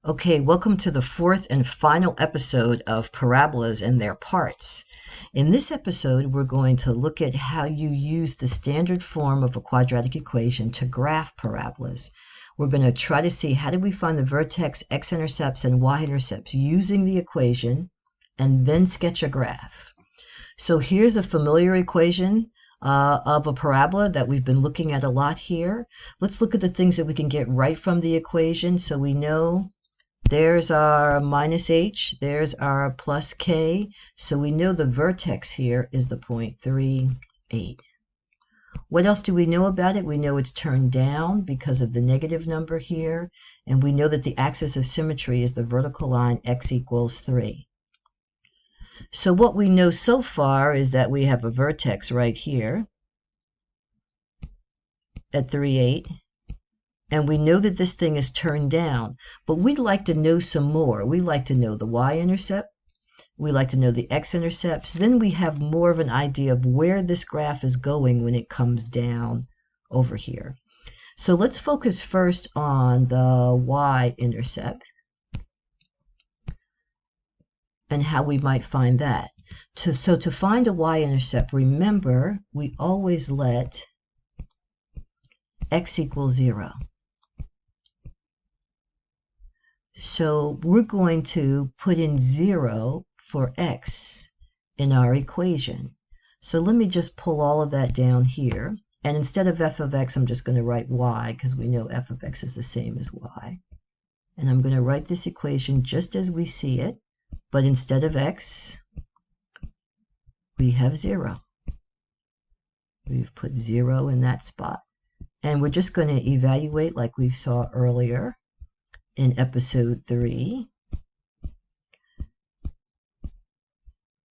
Okay, welcome to the fourth and final episode of Parabolas and Their Parts. In this episode, we're going to look at how you use the standard form of a quadratic equation to graph parabolas. We're going to try to see how do we find the vertex, x-intercepts, and y-intercepts using the equation, and then sketch a graph. So here's a familiar equation of a parabola that we've been looking at a lot here. Let's look at the things that we can get right from the equation so we know. There's our minus h, there's our plus k, so we know the vertex here is the point 3, 8. What else do we know about it? We know it's turned down because of the negative number here, and we know that the axis of symmetry is the vertical line x equals 3. So what we know so far is that we have a vertex right here at 3, 8. And we know that this thing is turned down, but we'd like to know some more. We like to know the y-intercept. We like to know the x-intercepts. Then we have more of an idea of where this graph is going when it comes down over here. So let's focus first on the y-intercept and how we might find that. So to find a y-intercept, remember, we always let x equal 0. So we're going to put in 0 for x in our equation. So let me just pull all of that down here. And instead of f of x, I'm just going to write y, because we know f of x is the same as y. And I'm going to write this equation just as we see it, but instead of x, we have 0. We've put 0 in that spot. And we're just going to evaluate like we saw earlier in episode 3.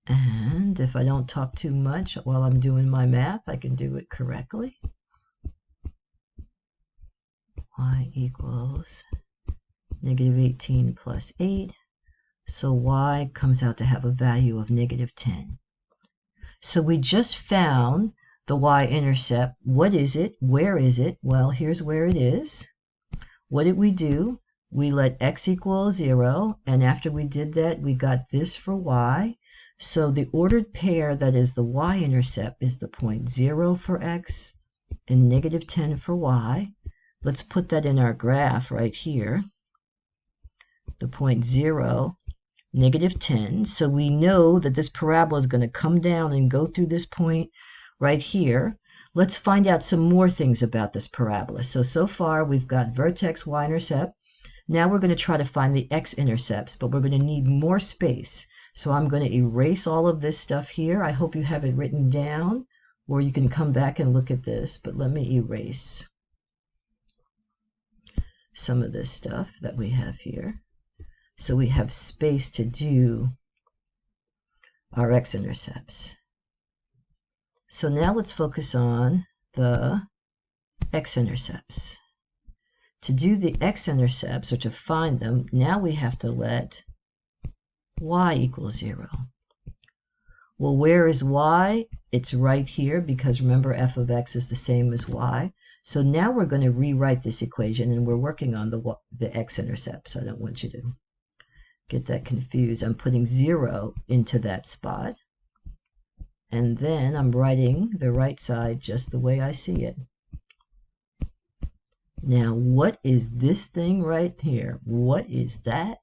And if I don't talk too much while I'm doing my math, I can do it correctly. Y equals negative 18 plus 8. So y comes out to have a value of negative 10. So we just found the y-intercept. What is it? Where is it? Well, here's where it is. What did we do? We let x equal 0, and after we did that, we got this for y. So the ordered pair that is the y-intercept is the point 0 for x and negative 10 for y. Let's put that in our graph right here. The point 0, negative 10. So we know that this parabola is going to come down and go through this point right here. Let's find out some more things about this parabola. So far we've got vertex, y-intercept. Now we're going to try to find the x-intercepts, but we're going to need more space. So I'm going to erase all of this stuff here. I hope you have it written down, or you can come back and look at this, but let me erase some of this stuff that we have here. So we have space to do our x-intercepts. So now let's focus on the x-intercepts. To do the x-intercepts, or to find them, now we have to let y equal 0. Well, where is y? It's right here, because remember f of x is the same as y. So now we're going to rewrite this equation, and we're working on the x-intercepts. I don't want you to get that confused. I'm putting 0 into that spot, and then I'm writing the right side just the way I see it. Now, what is this thing right here? What is that?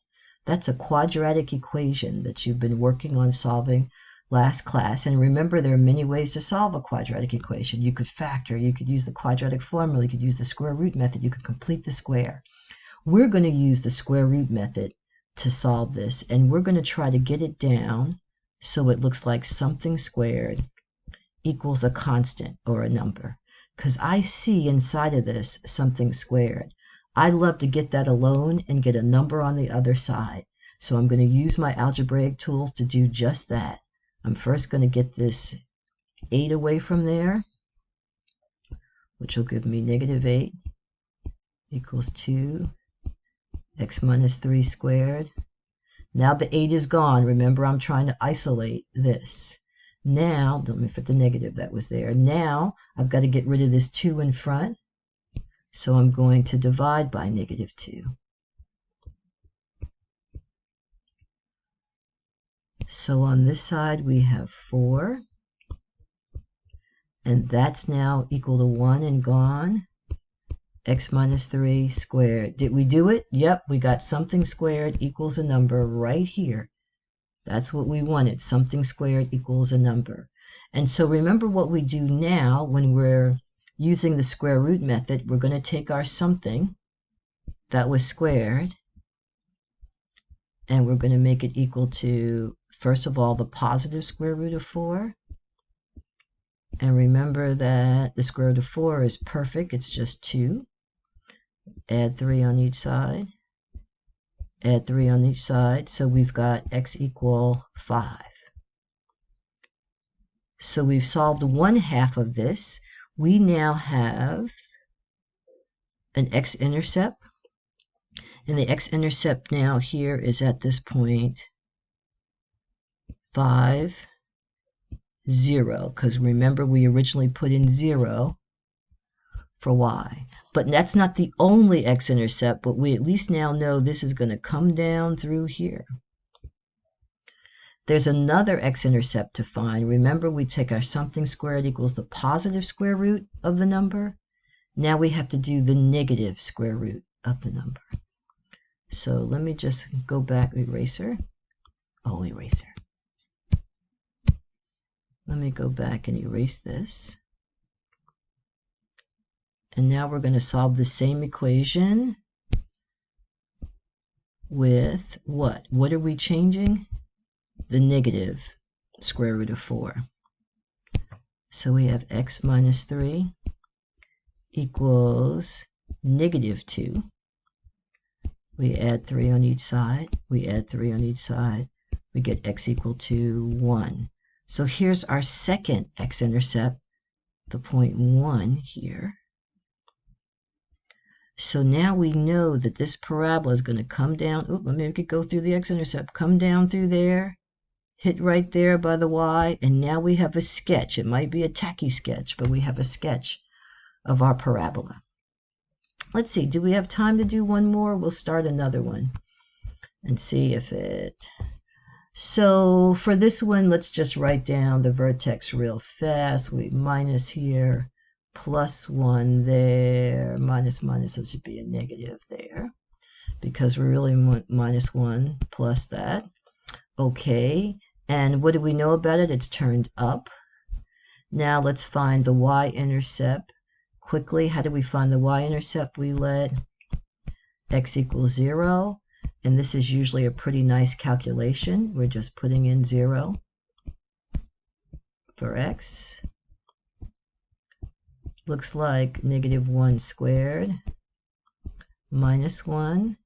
That's a quadratic equation that you've been working on solving last class. And remember, there are many ways to solve a quadratic equation. You could factor, you could use the quadratic formula, you could use the square root method, you could complete the square. We're going to use the square root method to solve this, and we're going to try to get it down so it looks like something squared equals a constant or a number. Because I see inside of this something squared. I'd love to get that alone and get a number on the other side. So I'm going to use my algebraic tools to do just that. I'm first going to get this 8 away from there, which will give me negative 8 equals 2 x minus 3 squared. Now the 8 is gone. Remember, I'm trying to isolate this. Now, let me fit the negative that was there. Now, I've got to get rid of this 2 in front. So I'm going to divide by negative 2. So on this side we have 4, and that's now equal to 1 and gone. X minus 3 squared. Did we do it? Yep, we got something squared equals a number right here. That's what we wanted. Something squared equals a number. And so remember what we do now when we're using the square root method. We're going to take our something that was squared, and we're going to make it equal to, first of all, the positive square root of 4. And remember that the square root of 4 is perfect. It's just 2. Add 3 on each side. Add 3 on each side. So we've got x equal 5. So we've solved 1/2 of this. We now have an x-intercept. And the x-intercept now here is at this point 5, 0. Because remember we originally put in 0 for y. But that's not the only x-intercept, but we at least now know this is going to come down through here. There's another x-intercept to find. Remember we take our something squared equals the positive square root of the number. Now we have to do the negative square root of the number. So let me just go back, eraser. Oh, eraser. Let me go back and erase this. And now we're going to solve the same equation with what? What are we changing? The negative square root of 4. So we have x minus 3 equals negative 2. We add 3 on each side. We add 3 on each side. We get x equal to 1. So here's our second x-intercept, the point 1 here. So now we know that this parabola is going to come down. Let me make it go through the x-intercept. Come down through there, hit right there by the y, and now we have a sketch. It might be a tacky sketch, but we have a sketch of our parabola. Let's see, do we have time to do one more? We'll start another one and see if it... So for this one, let's just write down the vertex real fast. We minus here, plus 1 there, minus, it should be a negative there, because we really want minus 1 plus that. Okay, and what do we know about it? It's turned up. Now let's find the y-intercept quickly. How do we find the y-intercept? We let x equals 0. And this is usually a pretty nice calculation. We're just putting in 0 for x. Looks like negative 1 squared minus 1.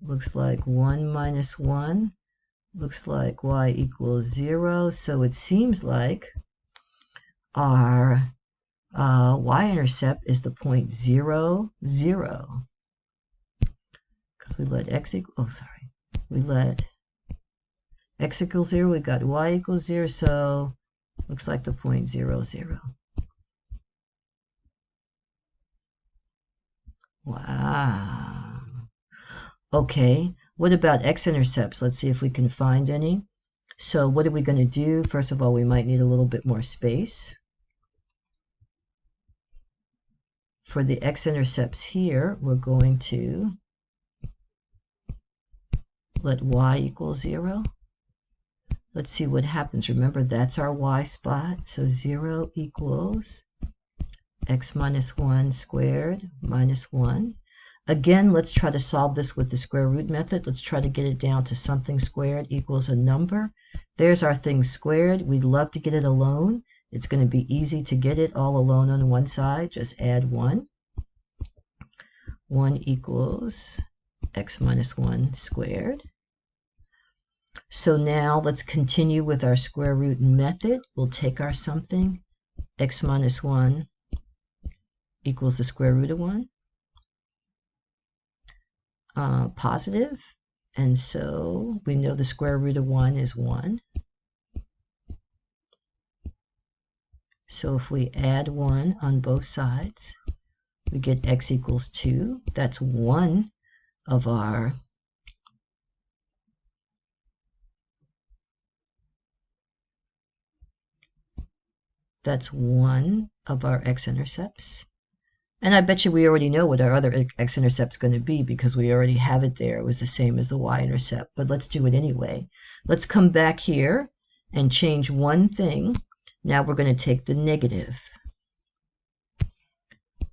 Looks like 1 minus 1. Looks like y equals 0. So it seems like our y-intercept is the point 0, 0. We let x equal, we let x equals 0, we got y equals 0, so looks like the point 0, 0. Wow. Okay, what about x-intercepts? Let's see if we can find any. So what are we going to do? First of all, we might need a little bit more space. For the x-intercepts here, we're going to let y equal 0. Let's see what happens. Remember, that's our y spot. So 0 equals x minus 1 squared minus 1. Again, let's try to solve this with the square root method. Let's try to get it down to something squared equals a number. There's our thing squared. We'd love to get it alone. It's going to be easy to get it all alone on one side. Just add 1. 1 equals x minus 1 squared. So now let's continue with our square root method. We'll take our something, x minus 1 equals the square root of 1, positive, and so we know the square root of 1 is 1. So if we add 1 on both sides, we get x equals 2. That's one of our That's one of our x-intercepts. And I bet you we already know what our other x-intercept's going to be because we already have it there. It was the same as the y-intercept, but let's do it anyway. Let's come back here and change one thing. Now we're going to take the negative.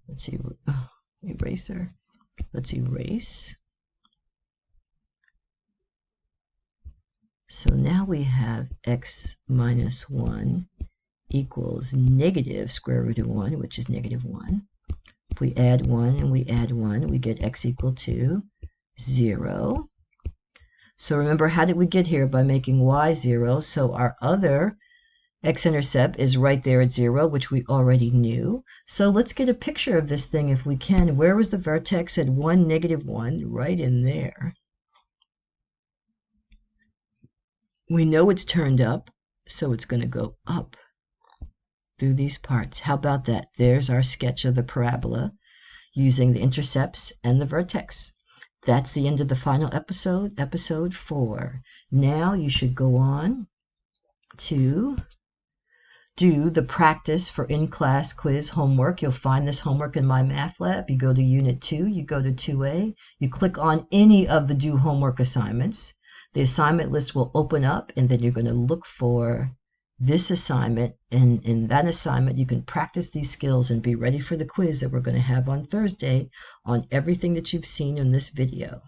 Let's see, eraser. Let's erase. So now we have x minus 1 equals negative square root of 1, which is negative 1. If we add 1 and we add 1, we get x equal to 0. So remember, how did we get here? By making y 0. So our other x-intercept is right there at 0, which we already knew. So let's get a picture of this thing if we can. Where was the vertex at 1, negative 1? Right in there. We know it's turned up, so it's going to go up through these parts. How about that? There's our sketch of the parabola using the intercepts and the vertex. That's the end of the final episode, episode 4. Now you should go on to do the practice for in-class quiz homework. You'll find this homework in MyMathLab. You go to Unit 2, you go to 2A, you click on any of the due homework assignments. The assignment list will open up, and then you're going to look for this assignment. And in that assignment, you can practice these skills and be ready for the quiz that we're going to have on Thursday on everything that you've seen in this video.